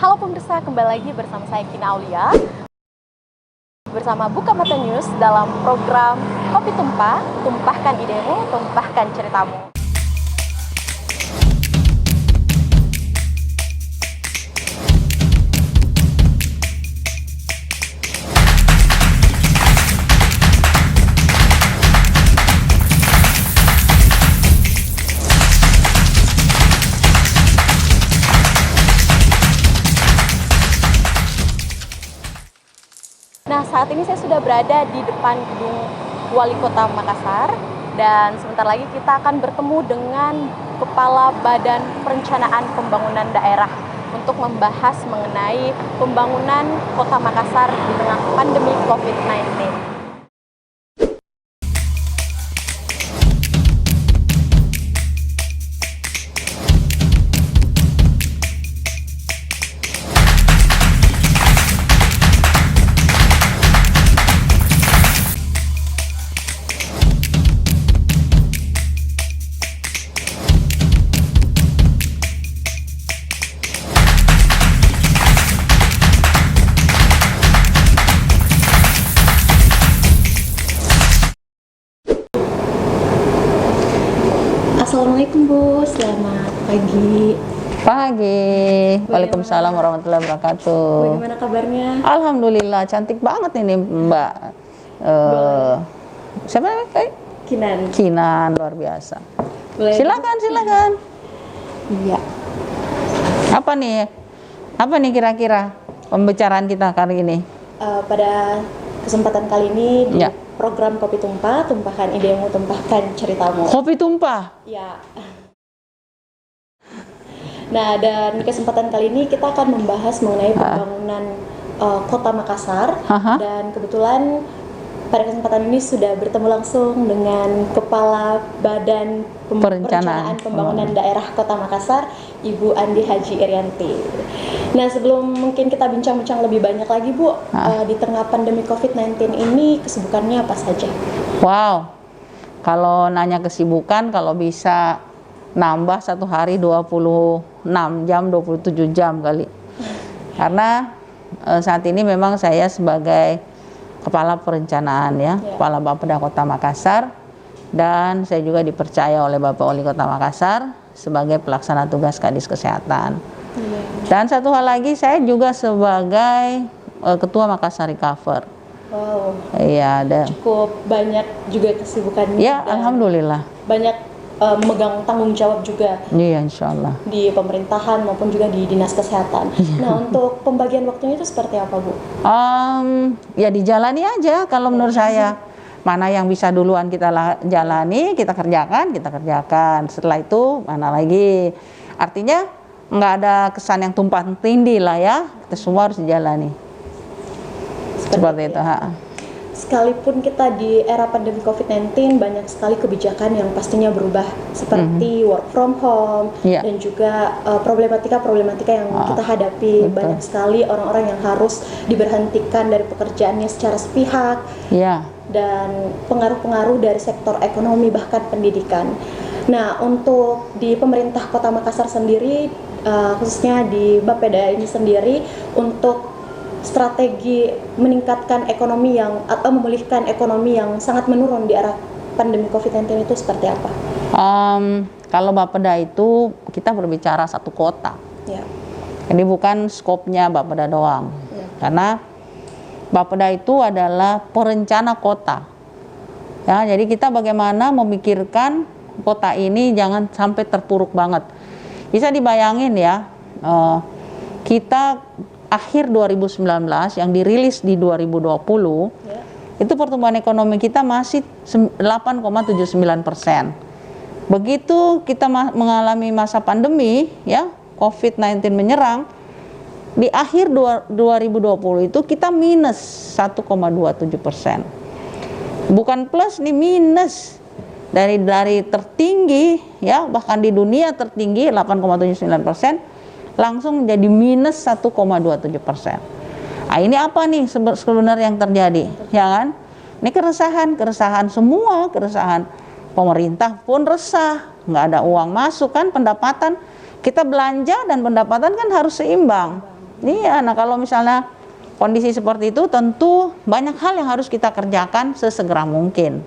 Halo pemirsa, kembali lagi bersama saya Kina Aulia bersama Buka Mata News dalam program Kopi Tumpah, tumpahkan idemu, tumpahkan ceritamu. Nah, saat ini saya sudah berada di depan gedung Wali Kota Makassar dan sebentar lagi kita akan bertemu dengan Kepala Badan Perencanaan Pembangunan Daerah untuk membahas mengenai pembangunan Kota Makassar di tengah pandemi COVID-19. Assalamualaikum Bu, selamat pagi. Waalaikumsalam warahmatullahi wabarakatuh. Bagaimana kabarnya? Alhamdulillah, cantik banget ini Mbak. Siapa namanya? Kinan, luar biasa. Boleh Silakan. Iya. Apa nih kira-kira pembicaraan kita kali ini? Pada kesempatan kali ini di Ya. program Kopi Tumpah, tumpahkan idemu, tumpahkan ceritamu. Kopi tumpah. Ya. Nah, dan kesempatan kali ini kita akan membahas mengenai pembangunan Kota Makassar. Dan kebetulan pada kesempatan ini sudah bertemu langsung dengan Kepala Badan Perencanaan Pembangunan Daerah Kota Makassar, Ibu Andi Haji Irianti. Nah, sebelum mungkin kita bincang-bincang lebih banyak lagi Bu, di tengah pandemi COVID-19 ini kesibukannya apa saja? Wow, kalau nanya kesibukan, kalau bisa nambah satu hari 26 jam, 27 jam kali. Karena saat ini memang saya sebagai Kepala Perencanaan Kepala Bapeda Kota Makassar, dan saya juga dipercaya oleh Bapak Wali Kota Makassar sebagai pelaksana tugas Kadis Kesehatan. Dan satu hal lagi, saya juga sebagai Ketua Makassar Recover. Wow. Iya, cukup banyak juga kesibukannya. Ya, alhamdulillah. Banyak memegang tanggung jawab juga. Iya, insya Allah. Di pemerintahan maupun juga di Dinas Kesehatan. Nah, untuk pembagian waktunya itu seperti apa, Bu? Ya dijalani aja kalau menurut saya. Mana yang bisa duluan kita jalani, kita kerjakan. Setelah itu mana lagi. Artinya nggak ada kesan yang tumpang tindih lah ya. Kita semua harus dijalani. Seperti itu. Sekalipun kita di era pandemi COVID-19, banyak sekali kebijakan yang pastinya berubah, seperti work from home, dan juga problematika-problematika yang kita hadapi. Betul. Banyak sekali orang-orang yang harus diberhentikan dari pekerjaannya secara sepihak, dan pengaruh-pengaruh dari sektor ekonomi bahkan pendidikan. Nah, untuk di pemerintah Kota Makassar sendiri, khususnya di Bapeda ini sendiri, untuk strategi meningkatkan ekonomi atau memulihkan ekonomi yang sangat menurun di era pandemi COVID-19 itu seperti apa? Kalau Bapeda itu kita berbicara satu kota. Ini bukan skopnya Bapeda doang. Karena Bapeda itu adalah perencana kota. Ya, jadi kita bagaimana memikirkan kota ini jangan sampai terpuruk banget. Bisa dibayangin ya, kita akhir 2019 yang dirilis di 2020, itu pertumbuhan ekonomi kita masih 8,79%. Begitu kita mengalami masa pandemi COVID-19 menyerang, di akhir 2020 itu kita minus 1,27%. Bukan plus nih, minus. Dari tertinggi bahkan di dunia tertinggi 8,79%, langsung menjadi minus 1,27%. Nah, ini apa nih sebenarnya yang terjadi, ya kan? Ini keresahan semua, keresahan pemerintah pun resah, nggak ada uang masuk kan, pendapatan kita belanja dan pendapatan kan harus seimbang. Iya, nah kalau misalnya kondisi seperti itu tentu banyak hal yang harus kita kerjakan sesegera mungkin.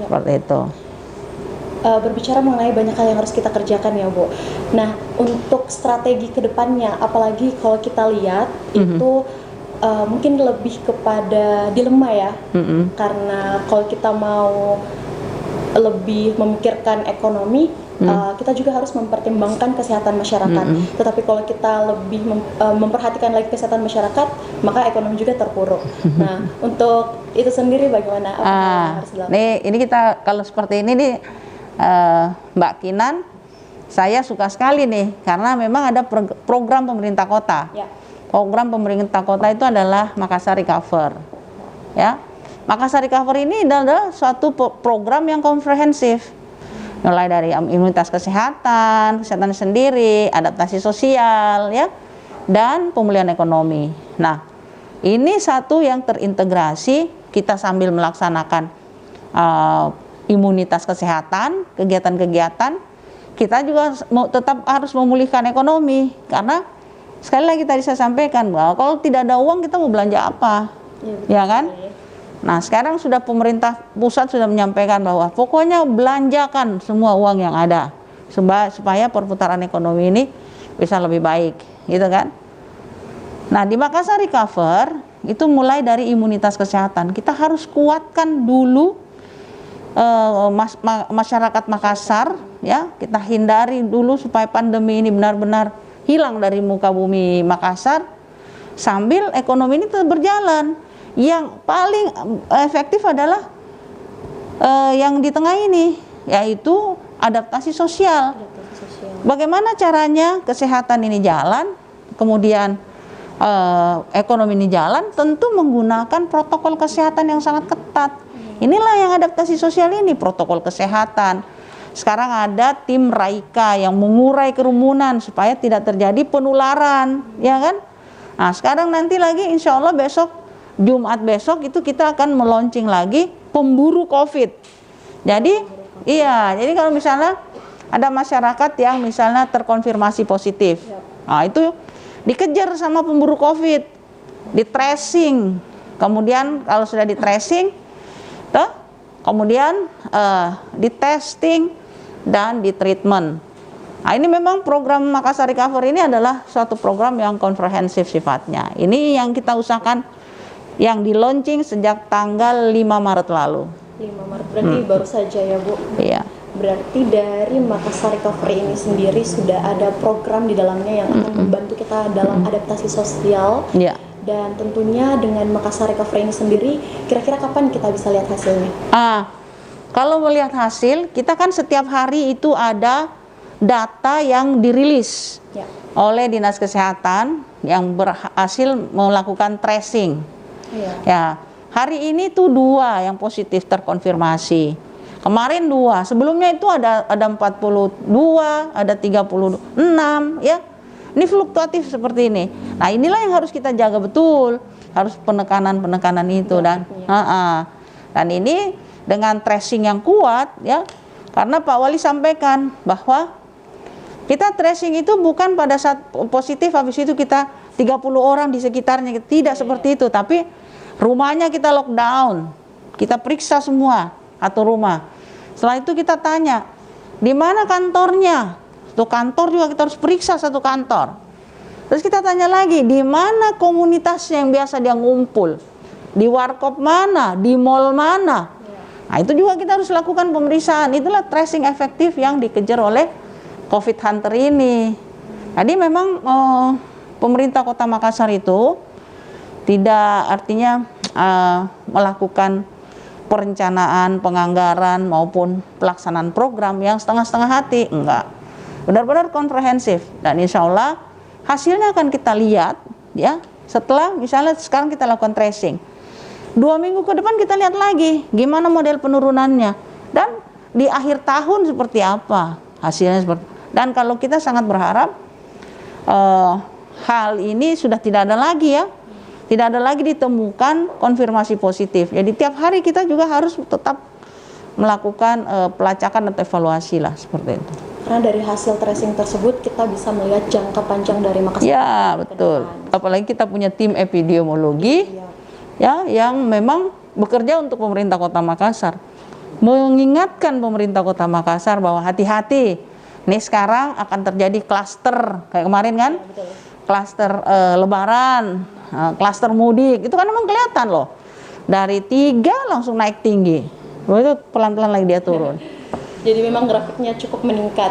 Seperti itu. Berbicara mengenai banyak hal yang harus kita kerjakan ya Bu. Nah, untuk strategi kedepannya, apalagi kalau kita lihat itu mungkin lebih kepada dilema ya, karena kalau kita mau lebih memikirkan ekonomi, kita juga harus mempertimbangkan kesehatan masyarakat. Tetapi kalau kita lebih memperhatikan lagi kesehatan masyarakat, maka ekonomi juga terpuruk. Nah, untuk itu sendiri bagaimana? Apa yang harus dilakukan? Ini kita kalau seperti ini nih, Mbak Kinan, saya suka sekali nih karena memang ada program pemerintah kota. Ya. Program pemerintah kota itu adalah Makassar Recover. Ya, Makassar Recover ini adalah suatu program yang komprehensif, mulai dari imunitas kesehatan sendiri, adaptasi sosial, ya, dan pemulihan ekonomi. Nah, ini satu yang terintegrasi, kita sambil melaksanakan imunitas kesehatan, kegiatan-kegiatan, kita juga tetap harus memulihkan ekonomi, karena sekali lagi tadi saya sampaikan bahwa kalau tidak ada uang kita mau belanja apa, ya kan? Nah, sekarang sudah pemerintah pusat sudah menyampaikan bahwa pokoknya belanjakan semua uang yang ada supaya perputaran ekonomi ini bisa lebih baik, gitu kan? Nah, di Makassar Recover itu mulai dari imunitas kesehatan. Kita harus kuatkan dulu masyarakat Makassar, ya, kita hindari dulu supaya pandemi ini benar-benar hilang dari muka bumi Makassar, sambil ekonomi ini tetap berjalan. Yang paling efektif adalah yang di tengah ini, yaitu adaptasi sosial. Bagaimana caranya kesehatan ini jalan, kemudian ekonomi ini jalan, tentu menggunakan protokol kesehatan yang sangat ketat. Inilah yang adaptasi sosial ini, protokol kesehatan. Sekarang ada tim Raika yang mengurai kerumunan supaya tidak terjadi penularan, ya kan? Nah, sekarang nanti lagi insya Allah besok, Jumat besok itu kita akan meluncing lagi pemburu COVID. Jadi, jadi kalau misalnya ada masyarakat yang misalnya terkonfirmasi positif, nah itu dikejar sama pemburu COVID, di tracing. Kemudian kalau sudah di tracing, kemudian di testing dan di treatment. Nah, ini memang program Makassar Recover ini adalah suatu program yang komprehensif sifatnya. Ini yang kita usahakan, yang di launching sejak tanggal 5 Maret lalu. 5 Maret berarti baru saja ya Bu? Iya. Berarti dari Makassar Recovery ini sendiri sudah ada program di dalamnya yang akan membantu kita dalam adaptasi sosial. Iya. Dan tentunya dengan Makassar Recovery ini sendiri, kira-kira kapan kita bisa lihat hasilnya? Kalau melihat hasil, kita kan setiap hari itu ada data yang dirilis oleh Dinas Kesehatan yang berhasil melakukan tracing. Ya, hari ini tuh 2 yang positif terkonfirmasi. Kemarin 2, sebelumnya itu ada 42, ada 36, ya. Ini fluktuatif seperti ini. Nah, inilah yang harus kita jaga betul, harus penekanan itu dan ini dengan tracing yang kuat, ya. Karena Pak Wali sampaikan bahwa kita tracing itu bukan pada saat positif habis itu kita 30 orang di sekitarnya, tidak seperti itu, tapi rumahnya kita lockdown, kita periksa semua atau rumah. Setelah itu kita tanya, di mana kantornya? Satu kantor juga kita harus periksa satu kantor. Terus kita tanya lagi, di mana komunitasnya yang biasa dia ngumpul? Di warkop mana? Di mall mana? Nah, itu juga kita harus lakukan pemeriksaan. Itulah tracing efektif yang dikejar oleh COVID Hunter ini. Jadi memang pemerintah Kota Makassar itu tidak artinya melakukan perencanaan, penganggaran maupun pelaksanaan program yang setengah-setengah hati, enggak. Benar-benar komprehensif, dan insya Allah hasilnya akan kita lihat, ya, setelah misalnya sekarang kita lakukan tracing. 2 minggu ke depan kita lihat lagi gimana model penurunannya, dan di akhir tahun seperti apa hasilnya. Dan kalau kita sangat berharap hal ini sudah tidak ada lagi, ya, tidak ada lagi ditemukan konfirmasi positif. Jadi tiap hari kita juga harus tetap melakukan pelacakan atau evaluasi lah, seperti itu. Karena dari hasil tracing tersebut kita bisa melihat jangka panjang dari Makassar. Ya, betul. apalagi kita punya tim epidemiologi ya yang memang bekerja untuk pemerintah Kota Makassar, mengingatkan pemerintah Kota Makassar bahwa hati-hati, nih sekarang akan terjadi klaster kayak kemarin kan, klaster Lebaran, klaster mudik, itu kan memang kelihatan loh, dari 3 langsung naik tinggi, itu pelan-pelan lagi dia turun. Jadi memang grafiknya cukup meningkat.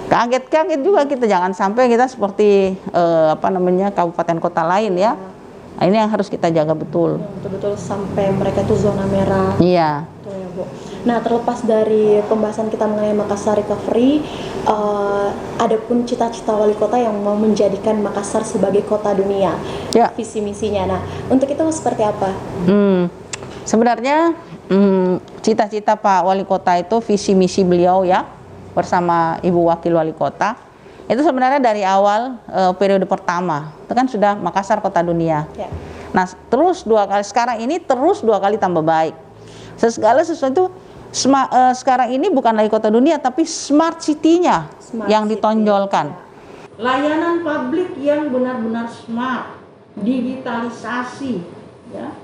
Kaget juga kita, jangan sampai kita seperti kabupaten kota lain ya. Nah, ini yang harus kita jaga betul. Betul-betul sampai mereka itu zona merah. Iya. Betul ya, Bu. Nah, terlepas dari pembahasan kita mengenai Makassar Recovery, ada pun cita-cita wali kota yang mau menjadikan Makassar sebagai kota dunia. Ya. Visi misinya. Nah, untuk itu seperti apa? Sebenarnya cita-cita Pak Wali Kota itu, visi misi beliau ya, bersama Ibu Wakil Wali Kota, itu sebenarnya dari awal periode pertama itu kan sudah Makassar kota dunia. Ya. Nah, terus 2 kali, sekarang ini terus 2 kali tambah baik. Segala sesuatu sekarang ini bukan lagi kota dunia, tapi smart city-nya yang ditonjolkan. Layanan publik yang benar-benar smart, digitalisasi, ya,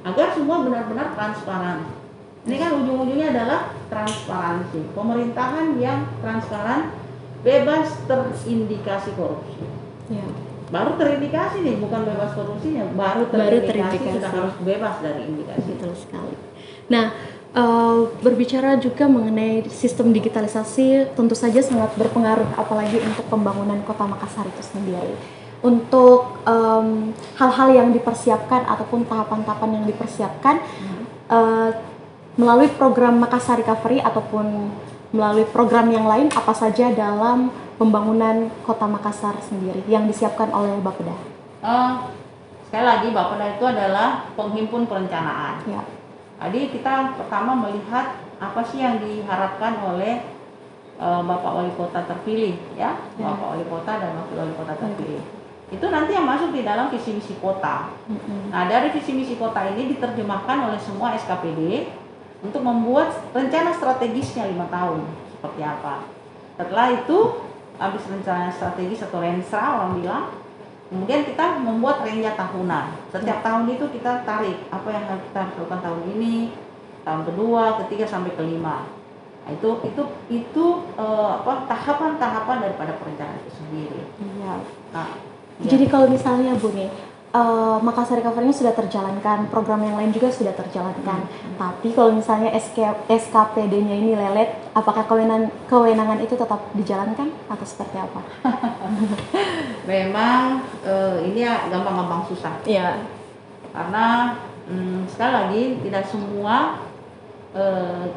agar semua benar-benar transparan. Ini kan ujung-ujungnya adalah transparansi, pemerintahan yang transparan, bebas terindikasi korupsi. Ya. Baru terindikasi nih, bukan bebas korupsinya, baru terindikasi sudah harus bebas dari indikasi. Betul sekali. Nah, berbicara juga mengenai sistem digitalisasi, tentu saja sangat berpengaruh, apalagi untuk pembangunan Kota Makassar itu sendiri. Untuk hal-hal yang dipersiapkan ataupun tahapan-tahapan yang dipersiapkan melalui program Makassar Recovery ataupun melalui program yang lain, apa saja dalam pembangunan Kota Makassar sendiri yang disiapkan oleh Bapeda? Sekali lagi, Bapeda itu adalah penghimpun perencanaan. Ya. Jadi kita pertama melihat apa sih yang diharapkan oleh Bapak Wali Kota terpilih, ya, Bapak Wali Kota dan Wakil Wali Kota terpilih. Itu nanti yang masuk di dalam visi misi kota. Nah, dari visi misi kota ini diterjemahkan oleh semua SKPD untuk membuat rencana strategisnya 5 tahun seperti apa. Setelah itu habis rencana strategis atau rensa orang bilang, kemudian kita membuat renja tahunan. Setiap tahun itu kita tarik apa yang harus kita lakukan tahun ini, tahun kedua, ketiga sampai kelima. Nah, itu tahapan-tahapan daripada perencanaan itu sendiri. Iya. Nah, jadi kalau misalnya Bu nih, Makassar Recovery sudah terjalankan, program yang lain juga sudah terjalankan. Tapi kalau misalnya SKPD-nya ini lelet, apakah kewenangan itu tetap dijalankan atau seperti apa? Memang ini ya gampang-gampang susah. Iya. Karena sekali lagi tidak semua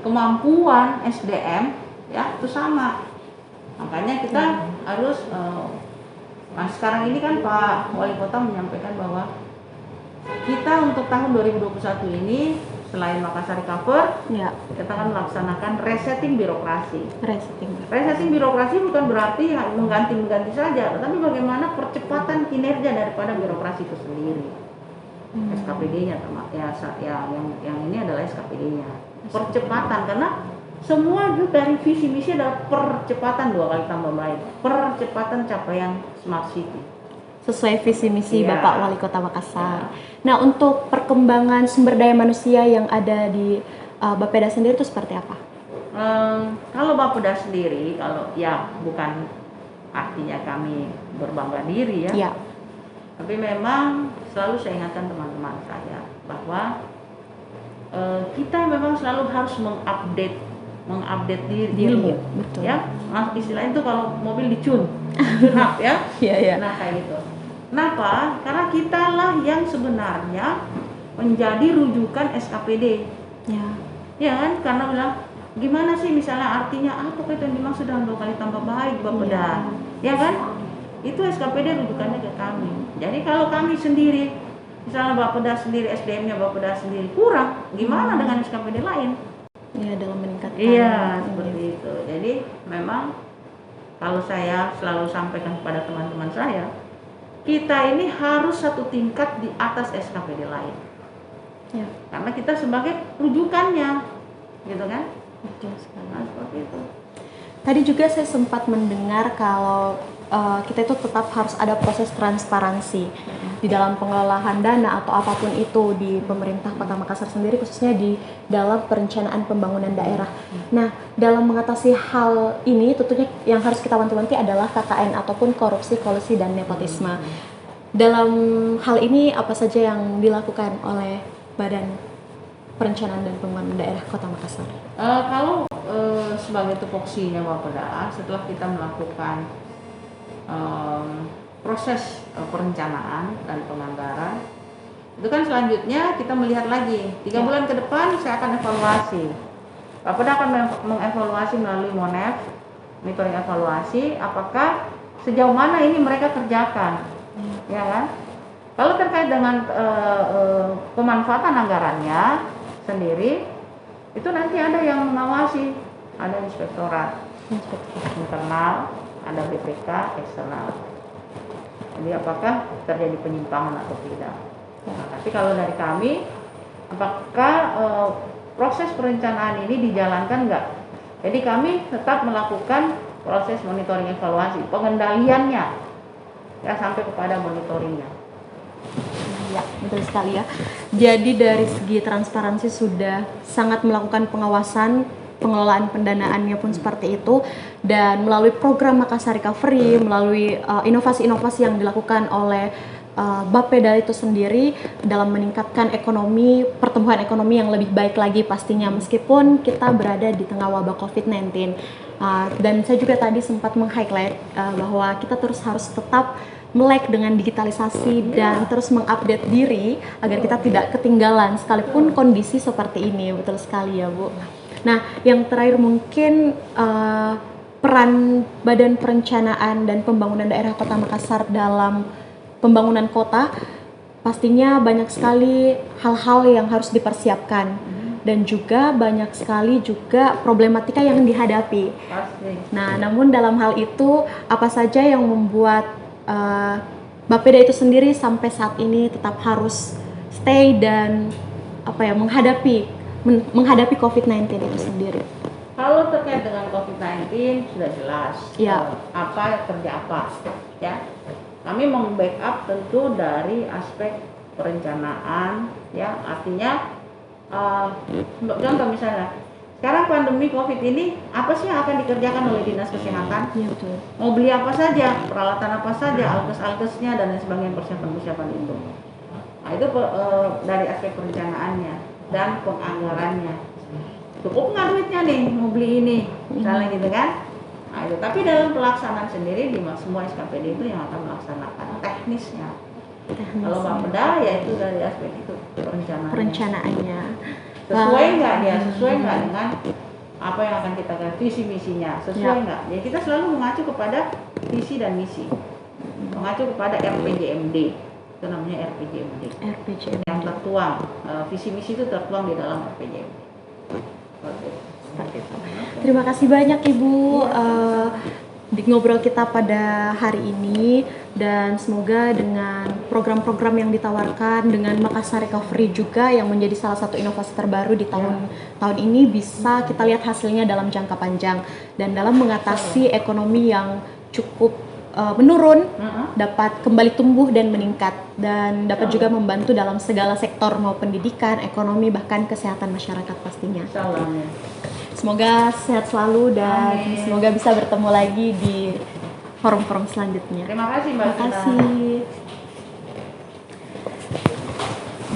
kemampuan SDM ya itu sama. Makanya kita harus nah, sekarang ini kan Pak Wali Kota menyampaikan bahwa kita untuk tahun 2021 ini selain Makassar Recover, ya, kita akan melaksanakan resetting birokrasi. Resetting birokrasi bukan berarti mengganti saja, tetapi bagaimana percepatan kinerja daripada birokrasi itu sendiri. SKPD-nya yang ini adalah SKPD-nya. Percepatan, karena semua juga dari visi misi adalah percepatan 2 kali tambah baik, percepatan capaian smart city sesuai visi misi Bapak Wali Kota Makassar. Nah, untuk perkembangan sumber daya manusia yang ada di Bapeda sendiri itu seperti apa? Kalau Bapeda sendiri, kalau ya bukan artinya kami berbangga diri ya, tapi memang selalu saya ingatkan teman-teman saya bahwa kita memang selalu harus mengupdate diri ilmu, ya. Nah, istilahnya itu kalau mobil tune up ya. Nah, kayak gitu. Kenapa? Karena kitalah yang sebenarnya menjadi rujukan SKPD. Ya kan? Karena bilang gimana sih misalnya artinya apa itu yang dimaksud dengan 2 kali tambah baik Bapeda. Ya kan? Itu SKPD rujukannya ke kami. Jadi kalau kami sendiri misalnya Bapeda sendiri, SDM-nya Bapeda sendiri kurang, gimana dengan SKPD lain? Ya, dalam meningkatkan. Iya, seperti itu. Jadi memang kalau saya selalu sampaikan kepada teman-teman saya, kita ini harus satu tingkat di atas SKPD lain. Ya. Karena kita sebagai rujukannya, gitu kan? Betul sekali. Nah, seperti itu. Tadi juga saya sempat mendengar kalau kita itu tetap harus ada proses transparansi di dalam pengelolaan dana atau apapun itu di pemerintah Kota Makassar sendiri, khususnya di dalam perencanaan pembangunan daerah. Nah, dalam mengatasi hal ini tentunya yang harus kita wanti-wanti adalah KKN ataupun korupsi, kolusi, dan nepotisme. Dalam hal ini apa saja yang dilakukan oleh Badan Perencanaan dan Pembangunan Daerah Kota Makassar? Kalau sebagai tupoksinya Bapeda, setelah kita melakukan proses perencanaan dan penganggaran, itu kan selanjutnya kita melihat lagi 3 bulan ke depan saya akan evaluasi. Bapeda akan mengevaluasi melalui MONEF, monitoring evaluasi, apakah sejauh mana ini mereka kerjakan, ya kan? Kalau terkait dengan pemanfaatan anggarannya sendiri, itu nanti ada yang mengawasi, ada inspektorat internal, ada BPK eksternal. Jadi apakah terjadi penyimpangan atau tidak. Nah, tapi kalau dari kami, apakah proses perencanaan ini dijalankan enggak? Jadi kami tetap melakukan proses monitoring evaluasi, pengendaliannya ya sampai kepada monitoringnya. Ya, betul sekali ya. Jadi dari segi transparansi sudah sangat melakukan pengawasan, pengelolaan pendanaannya pun seperti itu, dan melalui program Makassar Recovery, melalui inovasi-inovasi yang dilakukan oleh Bapeda itu sendiri dalam meningkatkan ekonomi, pertumbuhan ekonomi yang lebih baik lagi pastinya, meskipun kita berada di tengah wabah COVID-19. Dan saya juga tadi sempat meng-highlight bahwa kita terus harus tetap melek dengan digitalisasi dan terus mengupdate diri agar kita tidak ketinggalan sekalipun kondisi seperti ini. Betul sekali ya, Bu. Nah, yang terakhir mungkin peran Badan Perencanaan dan Pembangunan Daerah Kota Makassar dalam pembangunan kota, pastinya banyak sekali hal-hal yang harus dipersiapkan dan juga banyak sekali juga problematika yang dihadapi. Nah, namun dalam hal itu apa saja yang membuat Bapeda itu sendiri sampai saat ini tetap harus stay dan menghadapi COVID-19 itu sendiri? Kalau terkait dengan COVID-19 sudah jelas kerja apa ya. Kami membackup tentu dari aspek perencanaan ya, artinya contoh misalnya sekarang pandemi COVID ini apa sih yang akan dikerjakan oleh Dinas Kesehatan? Ya, betul. Mau beli apa saja, peralatan apa saja, alkes-alkesnya dan lain sebagainya, persiapan itu. Nah, itu dari aspek perencanaannya dan penganggarannya. Cukup nggak duitnya nih mau beli ini, misalnya gitu kan? Nah, itu. Tapi dalam pelaksanaan sendiri di semua SKPD itu yang akan melaksanakan teknisnya. Kalau Bapeda ya itu dari aspek itu perencanaannya. Sesuai nggak dia? Sesuai nggak dengan apa yang akan kita ganti, visi misinya? Sesuai nggak? Jadi kita selalu mengacu kepada visi dan misi, mengacu kepada RPJMD. Itu namanya RPJMD. Yang tertuang, visi misi itu tertuang di dalam RPJMD. Terima kasih banyak Ibu di ngobrol kita pada hari ini, dan semoga dengan program-program yang ditawarkan dengan Makassar Recovery juga yang menjadi salah satu inovasi terbaru di tahun ini bisa kita lihat hasilnya dalam jangka panjang dan dalam mengatasi ekonomi yang cukup menurun dapat kembali tumbuh dan meningkat, dan dapat juga membantu dalam segala sektor, mau pendidikan, ekonomi, bahkan kesehatan masyarakat pastinya. Semoga sehat selalu dan semoga bisa bertemu lagi di forum-forum selanjutnya. Terima kasih Mbak. Terima kasih.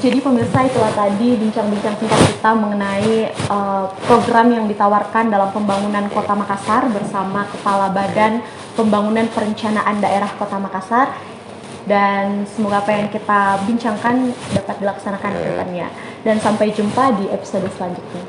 Jadi pemirsa, itulah tadi bincang-bincang singkat kita mengenai program yang ditawarkan dalam pembangunan Kota Makassar bersama Kepala Badan Pembangunan Perencanaan Daerah Kota Makassar, dan semoga apa yang kita bincangkan dapat dilaksanakan ke depannya. Dan sampai jumpa di episode selanjutnya.